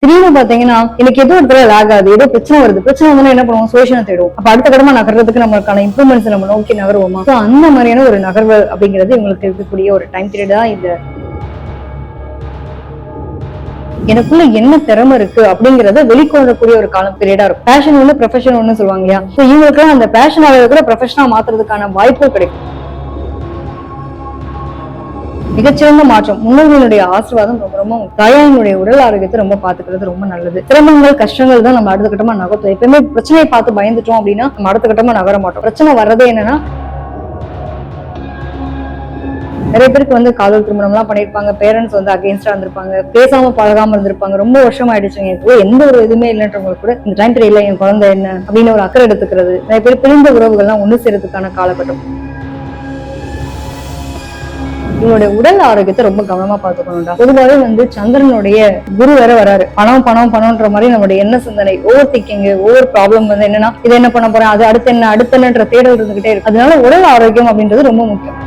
திடீர்னு பாத்தீங்கன்னா எனக்கு ஏதோ இடத்துல லாக் ஆகுது, ஏதோ பிரச்சனை வருது. பிரச்சனை வந்து என்ன பண்ணுவோம், சொல்யூஷனை தேடுவோம். அப்ப அடுத்த கடமா நகர்றதுக்கு நமக்கான இம்ப்ரூவ்மெண்ட்ஸ் நம்ம நோக்கி நகருவோமா? அந்த மாதிரியான ஒரு நகர்வு அப்படிங்கிறது இவங்களுக்கு இருக்கக்கூடிய ஒரு டைம் பீரியட் தான் இந்த எனக்குள்ள என்ன திறமை இருக்கு அப்படிங்கறத வெளிக்கொள்ளக்கூடிய ஒரு காலம் பீரியடா இருக்கும். பேஷன் ஒண்ணு ப்ரொஃபஷன் ஒண்ணு சொல்லுவாங்க இல்லையா? இவங்களுக்கு அந்த பேஷன் ஆகிறத கூட ப்ரொஃபஷனா மாத்துறதுக்கான வாய்ப்பு கிடைக்கும். மிகச்சிறந்த மாற்றம். முன்னோர்களுடைய ஆசீர்வாதம் ரொம்ப ரொம்ப தாயாரினுடைய உடல் ஆரோக்கியத்தை ரொம்ப பாத்துக்கிறது ரொம்ப நல்லது. சிரமங்கள் கஷ்டங்கள் தான் நம்ம அடுத்த கட்டமா நகர்த்தும். எப்பவுமே பிரச்சனையை பார்த்து பயந்துட்டோம் அப்படின்னா நம்ம அடுத்த கட்டமா நகர மாட்டோம். பிரச்சனை வர்றதே என்னன்னா, நிறைய பேருக்கு வந்து காதல் திருமணம் எல்லாம் பண்ணிருப்பாங்க, பேரண்ட்ஸ் வந்து அகேன்ஸ்டா இருந்திருப்பாங்க, பேசாம பழகாம இருந்திருப்பாங்க, ரொம்ப வருஷம் ஆயிடுச்சுங்க, எந்த ஒரு இதுவுமே இல்லைன்றவங்களுக்கு கூட இந்த டைம் பீரியட்ல என் குழந்தை என்ன அப்படின்னு ஒரு அக்கறை எடுத்துக்கிறது. நிறைய பேர் பிரிந்த உறவுகள்லாம் ஒண்ணு சேர்றதுக்கான காலகட்டம். இவனுடைய உடல் ஆரோக்கியத்தை ரொம்ப கவனமா பாத்துக்கணும்டா. பொதுவாகவே வந்து சந்திரனுடைய குரு வேற வராரு. பணம் பணம் பணம்ன்ற மாதிரி நம்மளுடைய என்ன சிந்தனை, ஓவர் திங்கிங், ஓவர் ப்ராப்ளம் வந்து என்னன்னா இது என்ன பண்ண போறேன், அது அடுத்து என்ன அடுத்து என்னன்ற தேடல் இருந்துகிட்டே இருக்கு. அதனால உடல் ஆரோக்கியம் அப்படின்றது ரொம்ப முக்கியம்.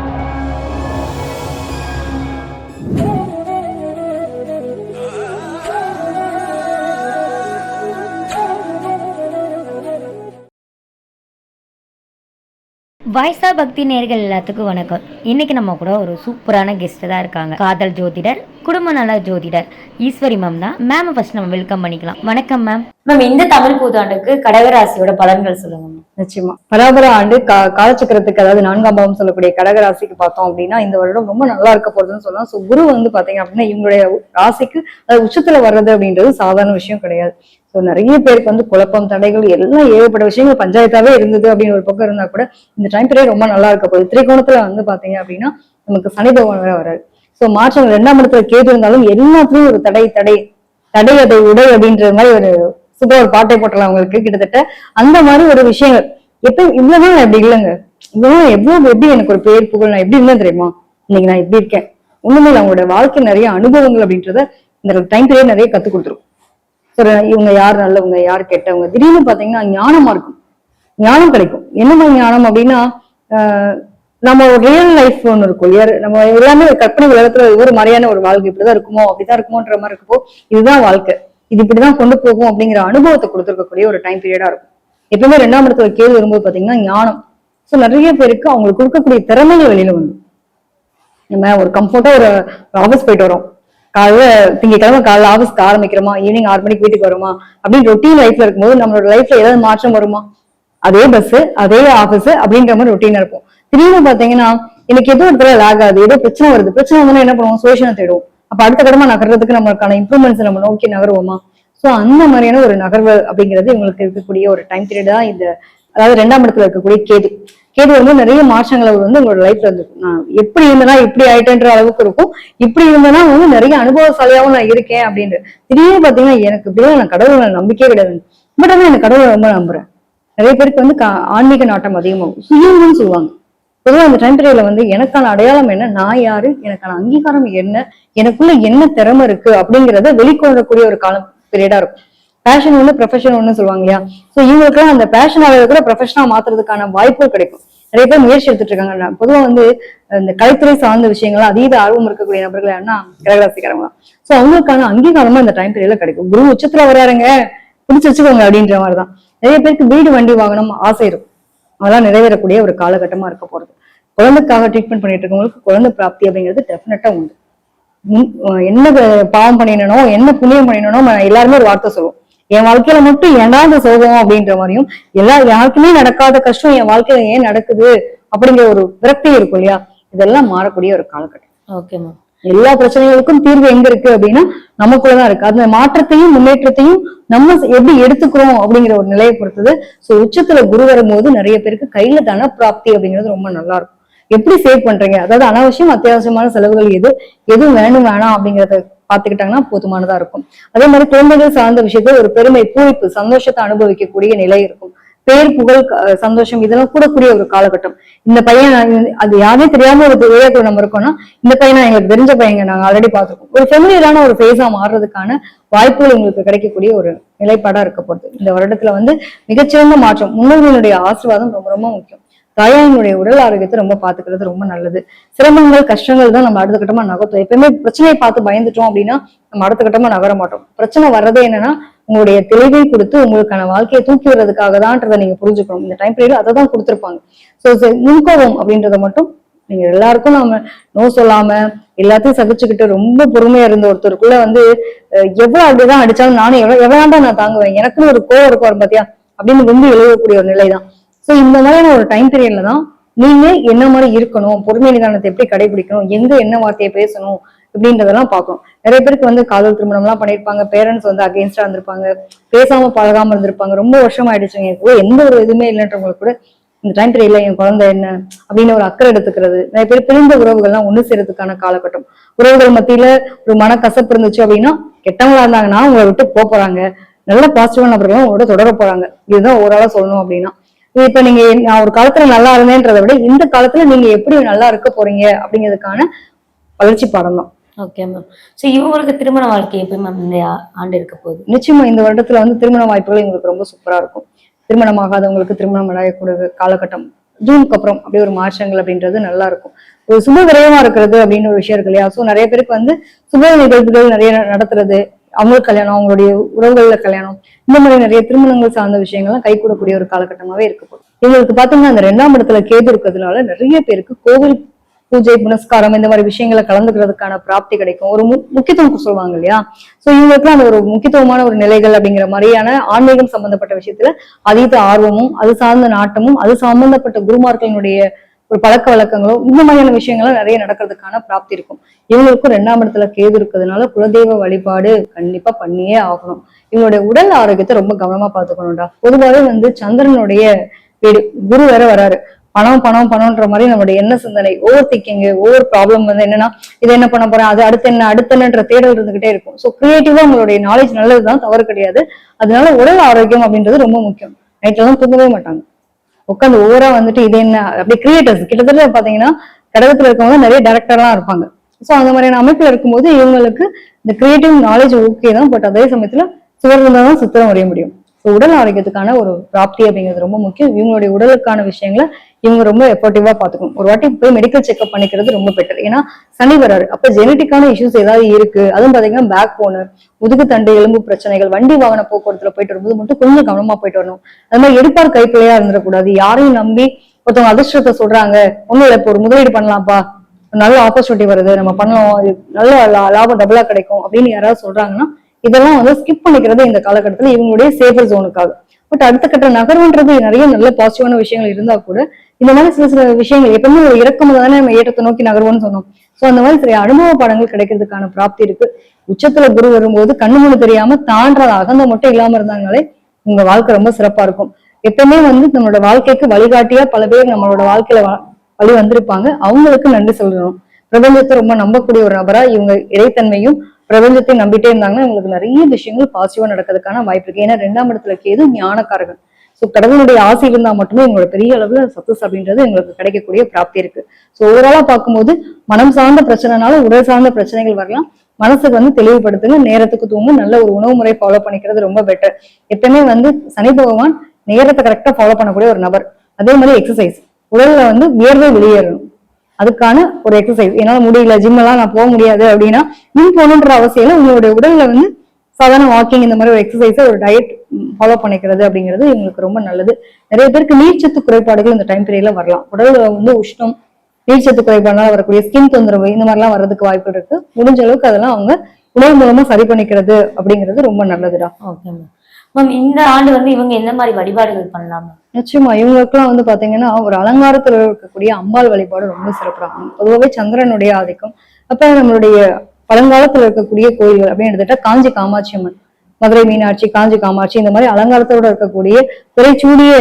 வாய்ஸா பக்தி நேர்கள் எல்லாத்துக்கும் வணக்கம். இன்னைக்கு நம்ம கூட ஒரு சூப்பரான கெஸ்ட் தான் இருக்காங்க. காதல் ஜோதிடர், குடும்ப நல ஜோதிடர் ஈஸ்வரி மேம் தான். மேம் ஃபர்ஸ்ட் நம்ம வெல்கம் பண்ணிக்கலாம். வணக்கம் மேம். மேம், இந்த தமிழ் புத்தாண்டுக்கு கடகராசியோட பலன்கள் சொல்லுங்க மேம். நிச்சயமா பராபர ஆண்டு காலச்சக்கரத்துக்கு, அதாவது 4ஆம் பாவம் சொல்லக்கூடிய கடகராசிக்கு பார்த்தோம் அப்படின்னா இந்த வருடம் ரொம்ப நல்லா இருக்க போறதுன்னு சொல்லலாம். சோ குரு வந்து பாத்தீங்க அப்படின்னா இவங்களுடைய ராசிக்கு அதாவது உச்சத்துல வர்றது அப்படின்றது சாதாரண விஷயம் கிடையாது. ஸோ நிறைய பேருக்கு வந்து குழப்பம், தடைகள் எல்லாம் ஏகப்பட்ட விஷயங்கள் பஞ்சாயத்தாவே இருந்தது அப்படின்னு ஒரு பக்கம் இருந்தா கூட இந்த டைம் பீரியட் ரொம்ப நல்லா இருக்க போகுது. திரிகோணத்துல வந்து பாத்தீங்க அப்படின்னா நமக்கு சனி பகவான் வேற வராது. ஸோ மாற்றம் 2ஆம் இடத்துல கேது இருந்தாலும் எல்லாத்துலயும் ஒரு தடை தடை தடை அதை உடை அப்படின்ற மாதிரி ஒரு சுப ஒரு பாட்டை போட்டலாம் அவங்களுக்கு. கிட்டத்தட்ட அந்த மாதிரி ஒரு விஷயங்கள் எப்ப இவ்வளவுதான் நான் எப்படி இல்லைங்க, இவ்வளவு எவ்வளவு எப்படி எனக்கு ஒரு பேர் புகழ், நான் எப்படி இருந்தேன் தெரியுமா, இன்னைக்கு நான் எப்படி இருக்கேன். ஒண்ணுமே இல்லை, அவங்களோட வாழ்க்கை நிறைய அனுபவங்கள் அப்படின்றத இந்த டைம் பீரியட் நிறைய கத்துக் கொடுத்துரும். இவங்க யார் நல்லவங்க யார் கெட்டவங்க திடீர்னு பாத்தீங்கன்னா ஞானமா இருக்கும், ஞானம் கிடைக்கும். என்ன மாதிரி ஞானம் அப்படின்னா நம்ம ஒரு ரியல் லைஃப் ஒண்ணு இருக்கும், நம்ம எல்லாமே ஒரு கற்பனை உலகத்துல ஒரு மாதிரியான ஒரு வாழ்க்கை இப்படிதான் இருக்குமோ அப்படிதான் இருக்குமோன்ற மாதிரி இருக்கப்போ இதுதான் வாழ்க்கை, இது இப்படிதான் கொண்டு போகும் அப்படிங்கிற அனுபவத்தை கொடுத்துருக்கக்கூடிய ஒரு டைம் பீரியடா இருக்கும். எப்பவுமே 2ஆம் இடத்துல கேள்வி வரும்போது பாத்தீங்கன்னா ஞானம். சோ நிறைய பேருக்கு அவங்களுக்கு கொடுக்கக்கூடிய திறமைகள் வெளியில வந்து நம்ம ஒரு கம்ஃபர்ட்டா ஒரு ஆபீஸ் போயிட்டு வரோம், காலையில திங்கக்கிழமை காலையில ஆபீஸ்க்கு ஆரம்பிக்கிறோமா, ஈவினிங் 6 மணிக்கு வீட்டுக்கு வருமா அப்படின்னு ரொட்டீன் லைஃப்ல இருக்கும்போது நம்மளோட லைஃப்ல ஏதாவது மாற்றம் வருமா? அதே பஸ் அதே ஆபீஸ் அப்படின்ற மாதிரி ரொட்டீனா இருக்கும். திடீர்னு பாத்தீங்கன்னா எனக்கு ஏதோ இடத்துல லாக் ஆகுது, ஏதோ பிரச்சனை வருது. பிரச்சனை வந்து என்ன பண்ணுவோம், சொல்யூஷனை தேடுவோம். அப்ப அடுத்த கடமா நகர்றதுக்கு நமக்கான இம்ப்ரூவ்மெண்ட்ஸ் நம்ம நோக்கி நகருவோமா? சோ அந்த மாதிரியான ஒரு நகர்வு அப்படிங்கிறது இவங்களுக்கு இருக்கக்கூடிய ஒரு டைம் பீரியட் தான் இந்த, அதாவது 2ஆம் இடத்துல இருக்கக்கூடிய கேது. கேது வந்து நிறைய மாற்றங்களை வந்து உங்களோட லைஃப்ல இருந்து நான் எப்படி இருந்தேன்னா இப்படி ஆயிட்டேன்ற அளவுக்கு இருக்கும், இப்படி இருந்தேன்னா வந்து நிறைய அனுபவசாலியாவும் நான் இருக்கேன் அப்படின்னு. திடீர்னு பாத்தீங்கன்னா எனக்கு இப்படிதான் நான் கடவுளை நம்பிக்கையே கிடையாது, பட் ஆனா எனக்கு கடவுளை ரொம்ப நம்புறேன். நிறைய பேருக்கு வந்து ஆன்மீக நாட்டம் அதிகமாகும், சுயம்னு சொல்லுவாங்க. பொதுவாக அந்த டைம் பீரியட்ல வந்து எனக்கான அடையாளம் என்ன, நான் யாரு, எனக்கான அங்கீகாரம் என்ன, எனக்குள்ள என்ன திறமை இருக்கு அப்படிங்கிறத வெளிக்கொள்ளக்கூடிய ஒரு காலம் பீரியடா இருக்கும். பேஷன் ஒண்ணு ப்ரொஃபஷன் ஒண்ணு சொல்லுவாங்க இல்லையா? சோ இவங்களுக்கு அந்த பேஷன் ஆகிறத கூட ப்ரொஃபஷனா மாத்துறதுக்கான வாய்ப்பு கிடைக்கும். நிறைய பேர் முயற்சி எடுத்துட்டு இருக்காங்க. பொதுவா வந்து இந்த கலைத்துறை சார்ந்த விஷயங்கள் அதீத ஆர்வம் இருக்கக்கூடிய நபர்கள் யாருன்னா கடகராசிக்காரங்க. சோ அவங்களுக்கான அங்கீகாரமா இந்த டைம் பீரியட்ல கிடைக்கும். குரு உச்சத்துல வராருங்க, பிடிச்சு வச்சுக்கோங்க அப்படின்ற மாதிரிதான். நிறைய பேருக்கு வீடு வண்டி வாங்கணும் ஆசை இருக்கும், அதெல்லாம் நிறைவேறக்கூடிய ஒரு காலகட்டமா இருக்க போறது. குழந்தைக்காக ட்ரீட்மெண்ட் பண்ணிட்டு இருக்கவங்களுக்கு குழந்தை பிராப்தி அப்படிங்கிறது டெஃபினட்டா உண்டு. என்ன பாவம் பண்ணிடணும், என்ன புண்ணியம் பண்ணிடணும், எல்லாருமே ஒரு வார்த்தை சொல்லுவோம், என் வாழ்க்கையில மட்டும் ஏன்டா இந்த சோகம் அப்படின்ற மாதிரியும், யாருக்குமே நடக்காத கஷ்டம் என் வாழ்க்கையில ஏன் நடக்குது அப்படிங்கிற ஒரு விரக்தி இருக்கும் இல்லையா? இதெல்லாம் மாறக்கூடிய ஒரு காலகட்டம். Okay ma'am. எல்லா பிரச்சனைகளுக்கும் தீர்வு எங்க இருக்கு அப்படின்னா நமக்குள்ளதான் இருக்கு. அந்த மாற்றத்தையும் முன்னேற்றத்தையும் நம்ம எப்படி எடுத்துக்கிறோம் அப்படிங்கிற ஒரு நிலையை பொறுத்தது. சோ உச்சத்துல குரு வரும்போது நிறைய பேருக்கு கையில தன பிராப்தி அப்படிங்கிறது ரொம்ப நல்லா இருக்கும். எப்படி சேவ் பண்றீங்க, அதாவது அனாவசியம் அத்தியாவசியமான செலவுகள் எதுவும் வேணும் வேணாம் அப்படிங்கறத பாத்துக்கிட்டாங்கன்னா போதுமானதா இருக்கும். அதே மாதிரி குழந்தைகள் சார்ந்த விஷயத்துல ஒரு பெருமை, பூரிப்பு, சந்தோஷத்தை அனுபவிக்கக்கூடிய நிலை இருக்கும். பேர் புகழ் சந்தோஷம் இதெல்லாம் கூடக்கூடிய ஒரு காலகட்டம். இந்த பையன் அது யாருமே தெரியாம ஒரு ஏரியாக்குள்ள நம்ம இருக்கோம்னா இந்த பையனா எங்களுக்கு தெரிஞ்ச பையங்க, நாங்க ஆல்ரெடி பார்த்திருக்கோம், ஒரு ஃபெமிலியரான ஒரு ஃபேஸா மாறுறதுக்கான வாய்ப்புகள் உங்களுக்கு கிடைக்கக்கூடிய ஒரு நிலைப்பாடா இருக்க போகுது. இந்த வருடத்துல வந்து மிகச்சிறந்த மாற்றம். முன்னோர்களுடைய ஆசீர்வாதம் ரொம்ப ரொம்ப முக்கியம். தாயாரினுடைய உடல் ஆரோக்கியத்தை ரொம்ப பாத்துக்கிறது ரொம்ப நல்லது. சிரமங்கள் கஷ்டங்கள் தான் நம்ம அடுத்த கட்டமா நகர்த்தும். எப்பயுமே பிரச்சனையை பார்த்து பயந்துட்டோம் அப்படின்னா நம்ம அடுத்த கட்டமா நகர மாட்டோம். பிரச்சனை வர்றதே என்னன்னா உங்களுடைய தெளிவை கொடுத்து உங்களுக்கான வாழ்க்கையை தூக்கி வர்றதுக்காக தான்றதை நீங்க புரிஞ்சுக்கணும். இந்த டைம் பீரியட் அதை தான் கொடுத்துருப்பாங்க. ஸோ முன்கோபம் அப்படின்றத மட்டும் நீங்க எல்லாருக்கும் நாம நோ சொல்லாம எல்லாத்தையும் சகிச்சுக்கிட்டு ரொம்ப பொறுமையா இருந்த ஒருத்தருக்குள்ள எவ்வளவு அப்படிதான் அடிச்சாலும் நானும் எவ்வளவுதான் நான் தாங்குவேன், எனக்குன்னு ஒரு கோவம் இருக்கும் பாத்தியா அப்படின்னு ரொம்ப எழுதக்கூடிய ஒரு நிலைதான். சோ இந்த மாதிரியான ஒரு டைம் பீரியட்ல தான் நீங்க என்ன மாதிரி இருக்கணும், பொறுமை நிதானத்தை எப்படி கடைபிடிக்கணும், எங்க என்ன வார்த்தையை பேசணும் அப்படின்றதெல்லாம் பார்க்கணும். நிறைய பேருக்கு காதல் திருமணம் எல்லாம் பண்ணிருப்பாங்க, பேரண்ட்ஸ் அகெயின்ஸ்டா இருந்திருப்பாங்க, பேசாம பழகாம இருந்திருப்பாங்க, ரொம்ப வருஷம் ஆயிடுச்சுங்க, கூட எந்த ஒரு இதுவுமே இல்லைன்றவங்களுக்கு கூட இந்த டைம் பீரியட்ல என் குழந்தை என்ன அப்படின்னு ஒரு அக்கறை எடுத்துக்கிறது. நிறைய பேர் பிரிந்த உறவுகள்லாம் ஒண்ணு செய்யறதுக்கான காலகட்டம். உறவுகள் மத்தியில ஒரு மனக்கசப்பு இருந்துச்சு அப்படின்னா கெட்டவங்களா இருந்தாங்கன்னா உங்களை விட்டு போறாங்க, நல்ல பாசிட்டிவான நபர்களும் உங்களோட தொடர போறாங்க. இதுதான் ஓவராலா சொல்லணும் அப்படின்னா. இப்ப நீங்க நான் ஒரு காலத்துல நல்லா இருந்தேன்றதை விட இந்த காலத்துல நீங்க எப்படி நல்லா இருக்க போறீங்க அப்படிங்கிறதுக்கான வளர்ச்சி பாடம் தான். Okay ma'am. சோ இவங்களுக்கு திருமண வாழ்க்கை எப்படி மேம் இந்த ஆண்டு இருக்க போகுது? நிச்சயமா இந்த வருடத்துல திருமண வாய்ப்புகள் உங்களுக்கு ரொம்ப சூப்பரா இருக்கும். திருமணமாகாதவங்களுக்கு திருமணம் அடையக்கூடிய காலகட்டம் ஜூனுக்கு அப்புறம் அப்படியே ஒரு மாற்றங்கள் அப்படின்றது நல்லா இருக்கும். ஒரு சுப விரயமா இருக்கிறது அப்படின்னு ஒரு விஷயம் இருக்கு இல்லையா? சோ நிறைய பேருக்கு சுப நிகழ்வுகள் நிறைய நடத்துறது, அவங்களுக்கு கல்யாணம், அவங்களுடைய உறவுகள்ல கல்யாணம், இந்த மாதிரி நிறைய திருமணங்கள் சார்ந்த விஷயங்கள்லாம் கைகூடக்கூடிய ஒரு காலகட்டமாவே இருக்க போகுது. இவங்களுக்கு பாத்தீங்கன்னா அந்த 2ஆம் இடத்துல கேது இருக்கிறதுனால நிறைய பேருக்கு கோவில் பூஜை புனஸ்காரம் இந்த மாதிரி விஷயங்களை கலந்துக்கிறதுக்கான பிராப்தி கிடைக்கும். ஒரு முக்கியத்துவம் சொல்லுவாங்க இல்லையா? சோ இவங்களுக்குலாம் அந்த ஒரு முக்கியத்துவமான ஒரு நிலைகள் அப்படிங்கிற மாதிரியான ஆன்மீகம் சம்பந்தப்பட்ட விஷயத்துல அதீத ஆர்வமும் அது சார்ந்த நாட்டமும் அது சம்பந்தப்பட்ட குருமார்களினுடைய ஒரு பழக்க வழக்கங்களும் இந்த மாதிரியான விஷயங்கள்லாம் நிறைய நடக்கிறதுக்கான பிராப்தி இருக்கும். இவங்களுக்கும் 2ஆம் இடத்துல கேது இருக்கிறதுனால குலதெய்வ வழிபாடு கண்டிப்பா பண்ணியே ஆகணும். இவங்களுடைய உடல் ஆரோக்கியத்தை ரொம்ப கவனமா பாத்துக்கணும்டா. பொதுவாகவே சந்திரனுடைய வீடு குரு வேற வராரு. பணம் பணம் பணம்ன்ற மாதிரி நம்மளுடைய எண்ண சிந்தனை, ஓவர் திங்கிங், ஓவர் ப்ராப்ளம் என்னன்னா இதை என்ன பண்ண போறேன், அது அடுத்தென்னன்ற தேடல் இருந்துகிட்டே இருக்கும். ஸோ கிரியேட்டிவா உங்களுடைய நாலேஜ் நல்லதுதான், தவறு கிடையாது. அதனால உடல் ஆரோக்கியம் அப்படின்றது ரொம்ப முக்கியம். நைட்ல தான் தூங்கவே மாட்டாங்க, உட்காந்து ஓவரா இது என்ன அப்படி கிரியேட்டர்ஸ் கிட்டத்தட்ட பாத்தீங்கன்னா கடகத்துல இருக்கவங்க நிறைய டைரக்டர்லாம் இருப்பாங்க. ஸோ அந்த மாதிரியான அமைப்புல இருக்கும்போது இவங்களுக்கு இந்த கிரியேட்டிவ் நாலேஜ் ஓகே தான், பட் அதே சமயத்துல சுவர் இருந்தால் தான் சுத்தம் வரைய முடியும். உடல் ஆரோக்கியத்துக்கான ஒரு பிராப்தி அப்படிங்கிறது ரொம்ப முக்கியம். இவங்களுடைய உடலுக்கான விஷயங்களை இவங்க ரொம்ப எஃபர்ட்டிவா பாத்துக்கணும். ஒரு வாட்டி போய் மெடிக்கல் செக்அப் பண்ணிக்கிறது ரொம்ப பெட்டர். ஏன்னா சனி வராரு, அப்ப ஜெனட்டிக்கான இஷ்யூஸ் ஏதாவது இருக்கு, அதுவும் பாத்தீங்கன்னா பேக் போனு, முதுகு தண்டு எலும்பு பிரச்சனைகள், வண்டி வாகன போக்குவரத்துல போயிட்டு வரும்போது மட்டும் கொஞ்சம் கவனமா போயிட்டு வரணும். அது மாதிரி எடுப்பார் கைப்பிள்ளையா இருந்துடக்கூடாது. யாரையும் நம்பி ஒருத்தவங்க அதிர்ஷ்டத்தை சொல்றாங்க, ஒண்ணும் இல்லை இப்போ ஒரு முதலீடு பண்ணலாம்ப்பா, நல்ல ஆப்பர்ச்சுனிட்டி வருது, நம்ம பண்ணலாம், நல்ல லாபம் டபுளா கிடைக்கும் அப்படின்னு யாராவது சொல்றாங்கன்னா இதெல்லாம் ஸ்கிப் பண்ணிக்கிறது இந்த காலகட்டத்துல இவங்களுடைய சேஃபர் ஜோனுக்காக. பட் அடுத்த கட்ட நகர்வுன்றது நிறைய நல்ல பாசிட்டிவான விஷயங்கள் இருந்தா கூட இந்த மாதிரி சில சில விஷயங்கள் எப்பவுமே ஒரு இறக்கம் தானே நம்ம ஏற்றத்தை நோக்கி நகர்வோம்னு சொன்னோம். சோ அந்த மாதிரி சில அனுபவ பாடங்கள் கிடைக்கிறதுக்கான பிராப்தி இருக்கு. உச்சத்துல குரு வரும்போது கண்ணு மூணு தெரியாம தாண்டத அகந்த மட்டும் இல்லாம இருந்தாங்கனாலே உங்க வாழ்க்கை ரொம்ப சிறப்பா இருக்கும். எப்பவுமே நம்மளோட வாழ்க்கைக்கு வழிகாட்டியா பல பேர் நம்மளோட வாழ்க்கையில வழி வந்திருப்பாங்க. அவங்களுக்கு நன்றி சொல்லணும். பிரபஞ்சத்தை ரொம்ப நம்பக்கூடிய ஒரு நபரா இவங்க இறைத்தன்மையும் பிரபஞ்சத்தை நம்பிட்டே இருந்தாங்கன்னா உங்களுக்கு நிறைய விஷயங்கள் பாசிட்டிவா நடக்கிறதுக்கான வாய்ப்பு இருக்கு. ஏன்னா 2ஆம் இடத்துல கேது ஞானக்காரர்கள். சோ கடவுளுடைய ஆசை இருந்தா மட்டுமே உங்களோட பெரிய அளவுல சக்சஸ் அப்படின்றது உங்களுக்கு கிடைக்கக்கூடிய பிராப்தி இருக்கு. சோ ஓவராலா பார்க்கும்போது மனம் சார்ந்த பிரச்சனைனால உடல் சார்ந்த பிரச்சனைகள் வரலாம். மனசுக்கு தெளிவுபடுத்துங்க, நேரத்துக்கு தூங்க, நல்ல ஒரு உணவு முறை ஃபாலோ பண்ணிக்கிறது ரொம்ப பெட்டர். எப்பவுமே சனி பகவான் நேரத்தை கரெக்டா ஃபாலோ பண்ணக்கூடிய ஒரு நபர். அதே மாதிரி எக்ஸசைஸ், உடல்ல வியர்வை வெளியேறணும், அதுக்கான ஒரு எக்ஸசைஸ். என்னால முடியல, ஜிம் எல்லாம் நான் போக முடியாது அப்படின்னா ஜிம் போகணுன்ற அவசியம் இல்லை. உங்களுடைய உடல்ல சாதாரண வாக்கிங் இந்த மாதிரி ஒரு எக்ஸசைஸ், ஒரு டயட் ஃபாலோ பண்ணிக்கிறது அப்படிங்கிறது இவங்களுக்கு ரொம்ப நல்லது. நிறைய பேருக்கு நீர்ச்சத்து குறைபாடுகள் இந்த டைம் பீரியட்ல வரலாம். உடல்ல உஷ்ணம், நீர்ச்சத்து குறைபாடுனால வரக்கூடிய ஸ்கின் தொந்தரவு இந்த மாதிரிலாம் வர்றதுக்கு வாய்ப்பு இருக்கு. முடிஞ்ச அளவுக்கு அதெல்லாம் அவங்க உணவு மூலமா சரி பண்ணிக்கிறது அப்படிங்கிறது ரொம்ப நல்லதுடா. Okay ma'am. இந்த ஆண்டு இவங்க என்ன மாதிரி வழிபாடுகள் பண்ணலாம்? நிச்சயமா இவங்களுக்குலாம் பாத்தீங்கன்னா ஒரு அலங்காரத்துல இருக்கக்கூடிய அம்பாள் வழிபாடு ரொம்ப சிறப்பாகும். பொதுவாகவே சந்திரனுடைய ஆதிக்கம். அப்ப நம்மளுடைய பழங்காலத்துல இருக்கக்கூடிய கோயில்கள் அப்படின்னு எடுத்துட்டா காஞ்சி காமாட்சி அம்மன், மதுரை மீனாட்சி, காஞ்சி காமாட்சி இந்த மாதிரி அலங்காரத்தோட இருக்கக்கூடிய திரைச்சூடிய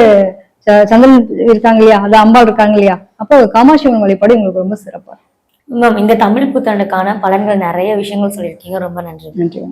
சந்திரன் இருக்காங்க இல்லையா, அது அம்பாள் இருக்காங்க இல்லையா, அப்போ காமாட்சி அம்மன் வழிபாடு இவங்களுக்கு ரொம்ப சிறப்பா. மேம் இந்த தமிழ் புத்தாண்டுக்கான பலன்கள் நிறைய விஷயங்கள் சொல்லியிருக்கீங்க, ரொம்ப நன்றி. நன்றி.